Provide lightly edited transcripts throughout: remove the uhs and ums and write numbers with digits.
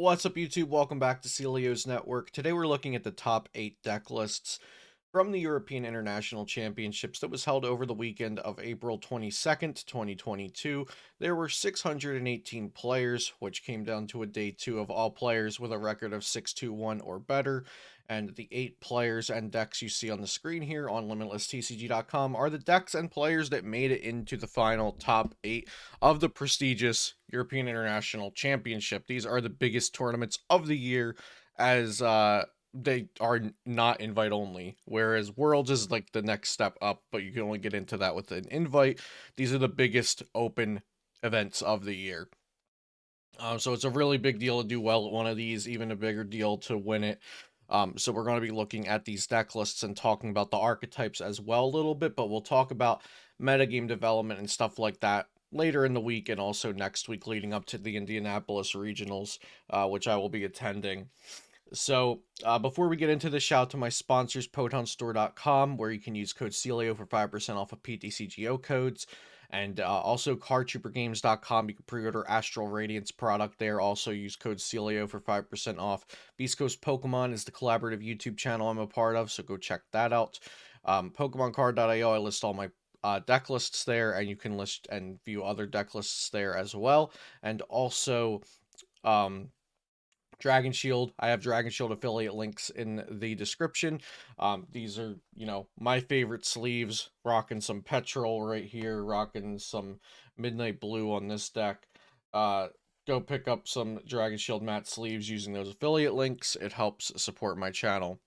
What's up, YouTube? Welcome back to Celio's Network. Today we're looking at the top 8 deck lists from the European International Championships that was held over the weekend of April 22nd, 2022. There were 618 players, which came down to a day 2 of all players with a record of 6-2-1 or better. And the 8 players and decks you see on the screen here on LimitlessTCG.com are the decks and players that made it into the final top 8 of the prestigious European International Championship. These are the biggest tournaments of the year, as they are not invite only, whereas Worlds is like the next step up, but you can only get into that with an invite. These are the biggest open events of the year. So it's a really big deal to do well at one of these, even a bigger deal to win it. So we're going to be looking at these deck lists and talking about the archetypes as well a little bit, but we'll talk about metagame development and stuff like that later in the week and also next week leading up to the Indianapolis Regionals, which I will be attending. So before we get into this, shout out to my sponsors, PotonStore.com, where you can use code CELIO for 5% off of PTCGO codes. And also CardTrooperGames.com. You can pre-order Astral Radiance product there. Also use code CELIO for 5% off. Beast Coast Pokemon is the collaborative YouTube channel I'm a part of, so go check that out. PokemonCard.io, I list all my deck lists there, and you can list and view other deck lists there as well. And also Dragon Shield. I have Dragon Shield affiliate links in the description. These are, my favorite sleeves. Rocking some Petrol right here. Rocking some Midnight Blue on this deck. Go pick up some Dragon Shield matte sleeves using those affiliate links. It helps support my channel.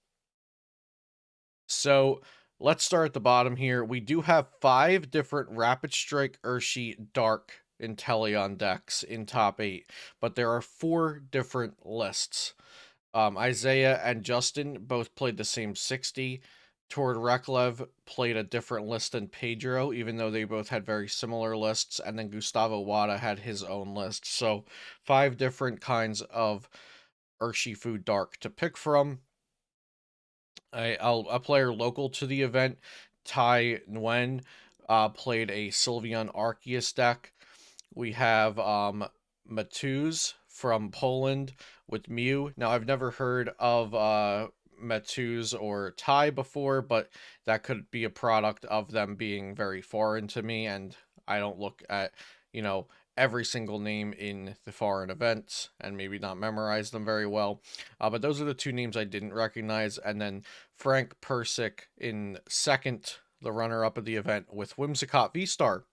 So let's start at the bottom here. We do have 5 different Rapid Strike Urshi Dark Inteleon decks in top 8, but there are 4 different lists. Isaiah and Justin both played the same 60. Tord Reklev played a different list than Pedro, even though they both had very similar lists, and then Gustavo Wada had his own list. So 5 different kinds of Urshifu Dark to pick from. A player local to the event, Tai Nguyen, played a Sylveon Arceus deck. We have Matuz from Poland with Mew. Now, I've never heard of Matuz or Tai before, but that could be a product of them being very foreign to me, and I don't look at, every single name in the foreign events and maybe not memorize them very well. But those are the 2 names I didn't recognize. And then Frank Persick in second, the runner-up of the event with Whimsicott V-Star.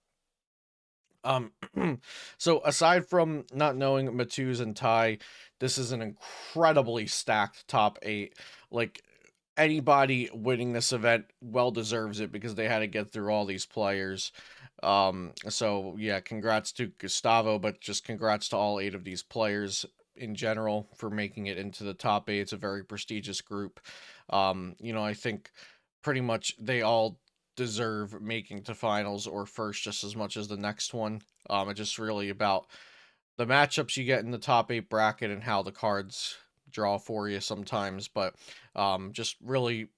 So aside from not knowing Matuz and Tai, this is an incredibly stacked top 8. Like, anybody winning this event well deserves it because they had to get through all these players. So yeah, congrats to Gustavo, but just congrats to all 8 of these players in general for making it into the top 8. It's a very prestigious group. I think pretty much they all deserve making to finals or first just as much as the next one. It's just really about the matchups you get in the top 8 bracket and how the cards draw for you sometimes, but just really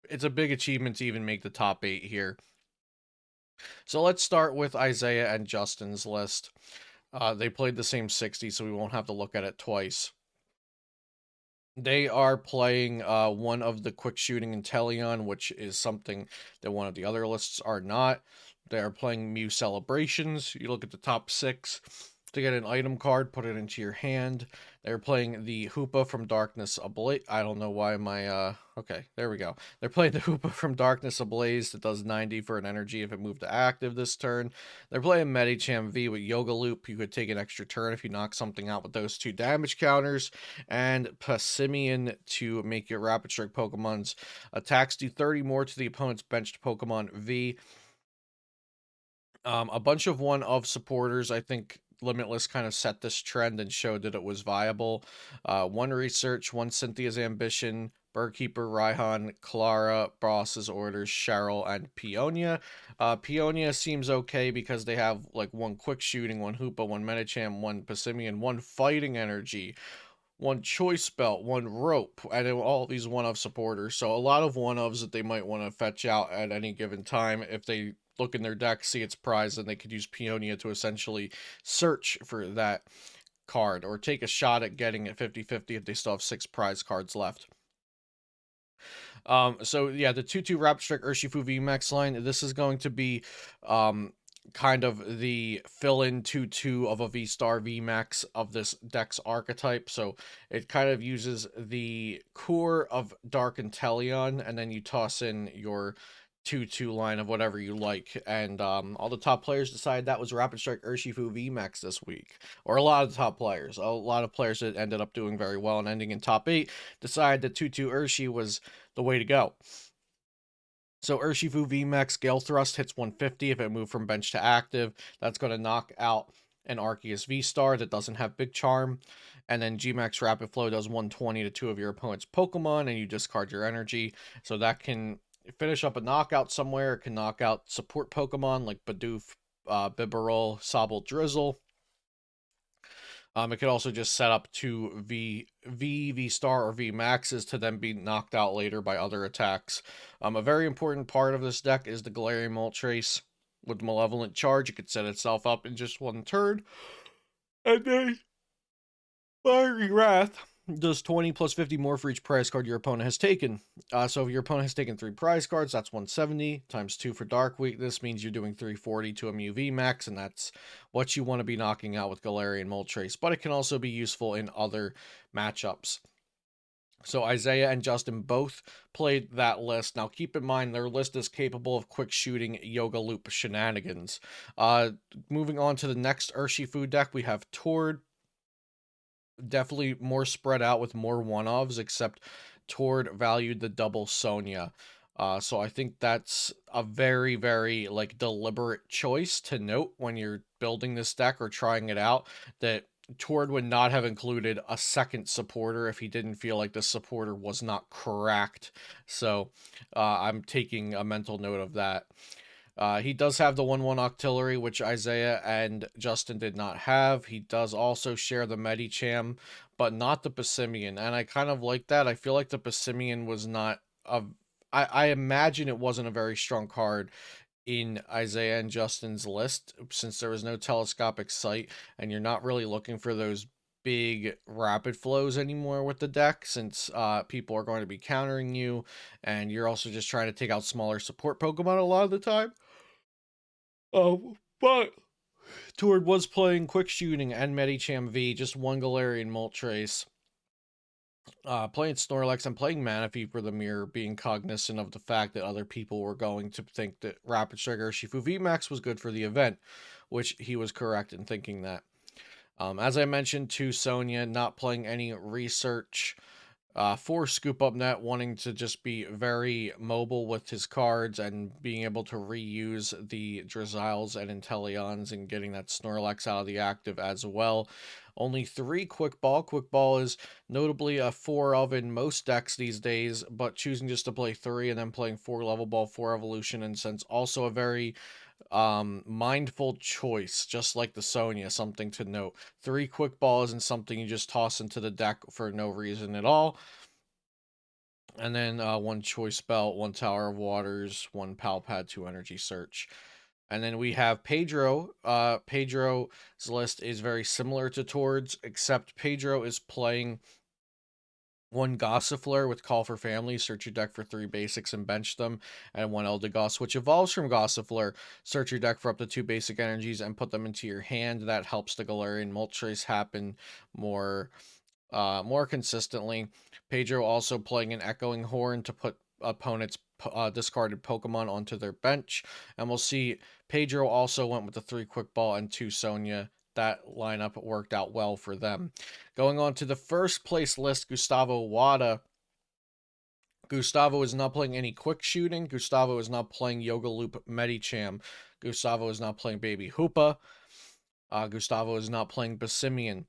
it's a big achievement to even make the top 8 here. So let's start with Isaiah and Justin's list. They played the same 60, so we won't have to look at it twice. They are playing one of the quick shooting Inteleon, which is something that one of the other lists are not. They are playing Mew Celebrations. You look at the top 6 to get an item card, put it into your hand. They're playing the Hoopa from Darkness Ablaze. I don't know why my, okay, there we go. They're playing the Hoopa from Darkness Ablaze that does 90 for an energy if it moved to active this turn. They're playing Medicham V with Yoga Loop. You could take an extra turn if you knock something out with those 2 damage counters. And Passimian to make your Rapid Strike Pokemon's attacks do 30 more to the opponent's benched Pokemon V. A bunch of one-of supporters, I think Limitless kind of set this trend and showed that it was viable. One Research, one Cynthia's Ambition, Birdkeeper, Raihan, Clara, Boss's Orders, Cheryl, and Peonia. Peonia seems okay because they have like one Quick Shooting, one Hoopa, one Medicham, one Passimian, one Fighting Energy, one Choice Belt, one Rope, and all these one-of supporters. So a lot of one-ofs that they might want to fetch out at any given time if they look in their deck, see its prize, and they could use Peonia to essentially search for that card, or take a shot at getting it 50-50 if they still have 6 prize cards left. So yeah, the 2/2 Rapid Strike Urshifu VMAX line, this is going to be kind of the fill-in 2/2 of a V-Star VMAX of this deck's archetype. So it kind of uses the core of Dark Inteleon, and then you toss in your 2/2 line of whatever you like. And all the top players decided that was Rapid Strike Urshifu VMAX this week. Or a lot of the top players. A lot of players that ended up doing very well and ending in top 8 decided that 2/2 Urshi was the way to go. So Urshifu VMAX Gale Thrust hits 150 if it moved from bench to active. That's going to knock out an Arceus V-Star that doesn't have Big Charm. And then Gmax Rapid Flow does 120 to 2 of your opponent's Pokemon, and you discard your energy. So that can finish up a knockout somewhere. It can knock out support Pokemon like Bidoof, Bibarel, Sobble, Drizzle. It could also just set up two V Star or V Maxes to then be knocked out later by other attacks. A very important part of this deck is the Galarian Moltres with Malevolent Charge. It could set itself up in just one turn. And then Fiery Wrath does 20 plus 50 more for each prize card your opponent has taken. So if your opponent has taken 3 prize cards, that's 170 times 2 for Dark Week. This means you're doing 340 to a Mew VMAX, and that's what you want to be knocking out with Galarian Moltres. But it can also be useful in other matchups. So Isaiah and Justin both played that list. Now keep in mind their list is capable of quick shooting Yoga Loop shenanigans. Moving on to the next Urshifu deck, we have Tord. Definitely more spread out with more one-ofs, except Tord valued the double Sonya. So I think that's a very, very like deliberate choice to note when you're building this deck or trying it out, that Tord would not have included a second supporter if he didn't feel like the supporter was not correct. So I'm taking a mental note of that. He does have the 1/1 Octillery, which Isaiah and Justin did not have. He does also share the Medicham, but not the Passimian, and I kind of like that. I feel like the Passimian was not a... I imagine it wasn't a very strong card in Isaiah and Justin's list, since there was no telescopic sight, and you're not really looking for those big rapid flows anymore with the deck, since people are going to be countering you, and you're also just trying to take out smaller support Pokemon a lot of the time. But Tord was playing Quick Shooting and Medicham V, just one Galarian Moltres. Playing Snorlax and playing Manaphy for the mirror, being cognizant of the fact that other people were going to think that Rapid Strike Urshifu VMAX was good for the event, which he was correct in thinking that. As I mentioned to Sonya, not playing any research. For Scoop Up Net, wanting to just be very mobile with his cards and being able to reuse the Drizzles and Inteleons and getting that Snorlax out of the active as well. Only 3 Quick Ball. Quick Ball is notably a 4 of in most decks these days, but choosing just to play 3 and then playing 4 Level Ball, 4 Evolution and Sense, also a very mindful choice, just like the Sonya. Something to note: 3 Quick Ball isn't something you just toss into the deck for no reason at all. And then 1 Choice Belt, 1 Tower of Waters, 1 Pal Pad, 2 Energy Search. And then we have Pedro. Pedro's list is very similar to Tord's, except Pedro is playing 1 Gossifleur with Call for Family, search your deck for 3 basics and bench them, and 1 Eldegoss, which evolves from Gossifleur. Search your deck for up to 2 basic energies and put them into your hand. That helps the Galarian Moltres happen more consistently. Pedro also playing an Echoing Horn to put opponents' discarded Pokemon onto their bench. And we'll see Pedro also went with the 3 Quick Ball and 2 Sonya. That lineup worked out well for them. Going on to the first place list, Gustavo Wada. Gustavo is not playing any Quick Shooting. Gustavo is not playing Yoga Loop Medicham. Gustavo is not playing Baby Hoopa. Gustavo is not playing Passimian.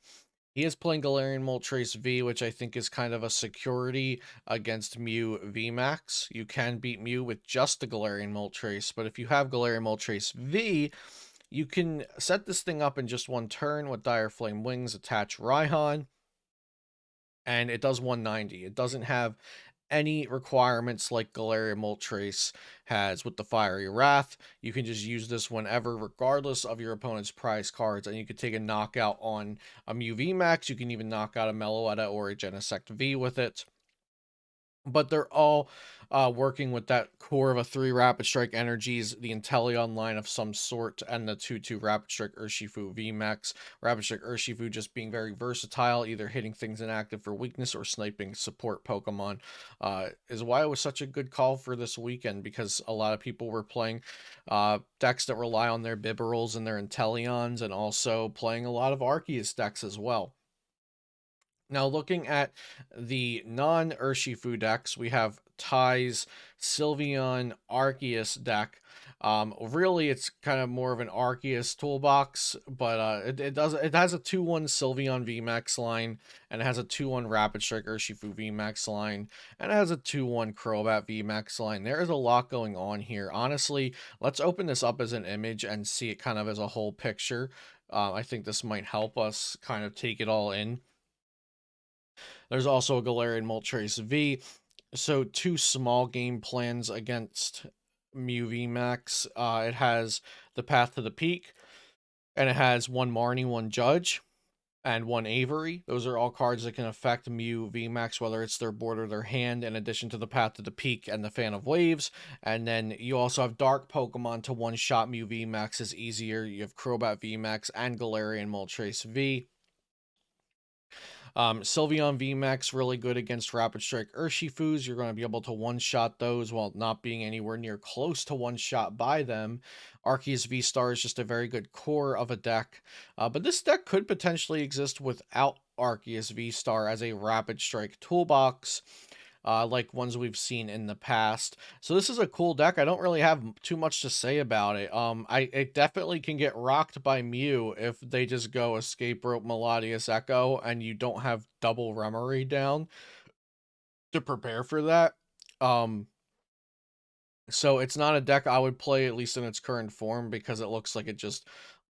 He is playing Galarian Moltres V, which I think is kind of a security against Mew VMAX. You can beat Mew with just the Galarian Moltres, but if you have Galarian Moltres V, you can set this thing up in just 1 turn with Dire Flame Wings, attach Raihan, and it does 190. It doesn't have any requirements like Galarian Moltres has with the Fiery Wrath. You can just use this whenever, regardless of your opponent's prize cards, and you could take a knockout on a Mew VMAX. You can even knock out a Meloetta or a Genesect V with it. But they're all working with that core of a 3 Rapid Strike Energies, the Inteleon line of some sort, and the 2/2 Rapid Strike Urshifu VMAX. Rapid Strike Urshifu just being very versatile, either hitting things inactive for weakness or sniping support Pokemon, is why it was such a good call for this weekend, because a lot of people were playing decks that rely on their Bibarels and their Inteleons, and also playing a lot of Arceus decks as well. Now, looking at the non-Urshifu decks, we have Ty's Sylveon Arceus deck. Really, it's kind of more of an Arceus toolbox, but it has a 2/1 Sylveon VMAX line, and it has a 2/1 Rapid Strike Urshifu VMAX line, and it has a 2/1 Crobat VMAX line. There is a lot going on here. Honestly, let's open this up as an image and see it kind of as a whole picture. I think this might help us kind of take it all in. There's also a Galarian Moltres V. So two small game plans against Mew VMAX. It has the Path to the Peak, and it has one Marnie, one Judge, and one Avery. Those are all cards that can affect Mew VMAX, whether it's their board or their hand, in addition to the Path to the Peak and the Fan of Waves. And then you also have Dark Pokemon to one-shot Mew VMAX is easier. You have Crobat VMAX and Galarian Moltres V. Sylveon VMAX really good against Rapid Strike Urshifus. You're going to be able to one-shot those while not being anywhere near close to one-shot by them. Arceus V-Star is just a very good core of a deck. But this deck could potentially exist without Arceus V-Star as a Rapid Strike toolbox, like ones we've seen in the past. So this is a cool deck. I don't really have too much to say about it. It definitely can get rocked by Mew if they just go Escape Rope, Melodious Echo, and you don't have double Remory down to prepare for that. So it's not a deck I would play, at least in its current form, because it looks like it just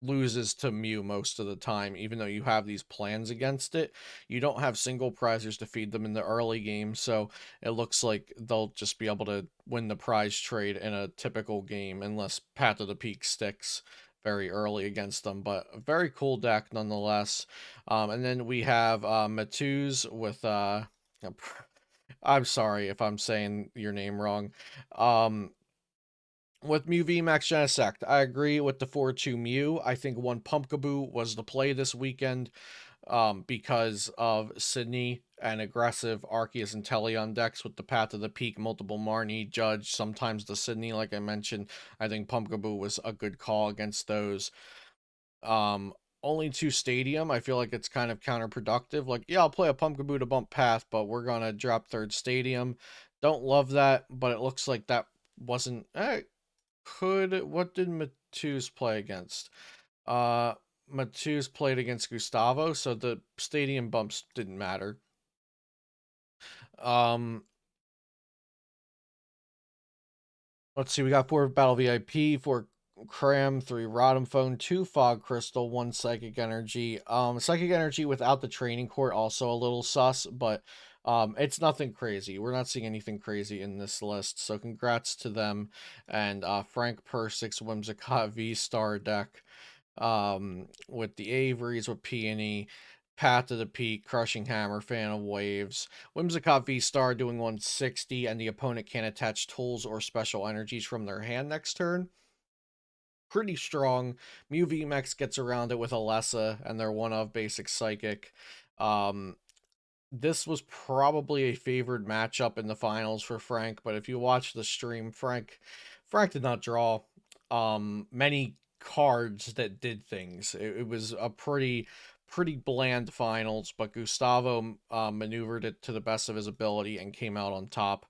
loses to Mew most of the time, even though you have these plans against it. You don't have single prizers to feed them in the early game, so it looks like they'll just be able to win the prize trade in a typical game, unless Path of the Peak sticks very early against them. But a very cool deck nonetheless. And then we have Matuz with I'm sorry if I'm saying your name wrong. Um, with Mew VMAX Genesect, I agree with the 4-2 Mew. I think one Pumpkaboo was the play this weekend, because of Sydney and aggressive Arceus and Teleon decks with the Path of the Peak, multiple Marnie, Judge, sometimes the Sydney, like I mentioned. I think Pumpkaboo was a good call against those. Um, Only two Stadium, I feel like it's kind of counterproductive. Like, yeah, I'll play a Pumpkaboo to bump Path, but we're gonna drop third Stadium. Don't love that, but it looks like that wasn't. What did Matus play against? Uh, Matus played against Gustavo, so the Stadium bumps didn't matter. Um, Let's see, we got 4 Battle VIP, 4 Cram, 3 Rotom Phone, 2 Fog Crystal, 1 Psychic Energy. Psychic Energy without the Training Court also a little sus, but it's nothing crazy. We're not seeing anything crazy in this list, so congrats to them. And Frank Persick's Whimsicott V-Star deck, with the Averys, with Peony, Path to the Peak, Crushing Hammer, Fan of Waves, Whimsicott V-Star doing 160, and the opponent can attach tools or special energies from their hand next turn. Pretty strong. Mew VMAX gets around it with Alessa and their one-of basic Psychic. This was probably a favored matchup in the finals for Frank, but if you watch the stream, Frank did not draw many cards that did things. It was a pretty bland finals, but Gustavo maneuvered it to the best of his ability and came out on top.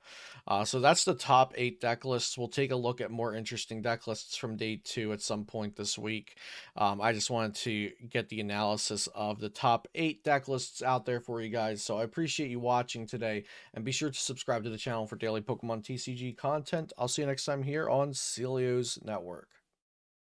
So that's the top 8 deck lists. We'll take a look at more interesting deck lists from day 2 at some point this week. I just wanted to get the analysis of the top 8 deck lists out there for you guys. So I appreciate you watching today, and be sure to subscribe to the channel for daily Pokemon TCG content. I'll see you next time here on Celio's Network.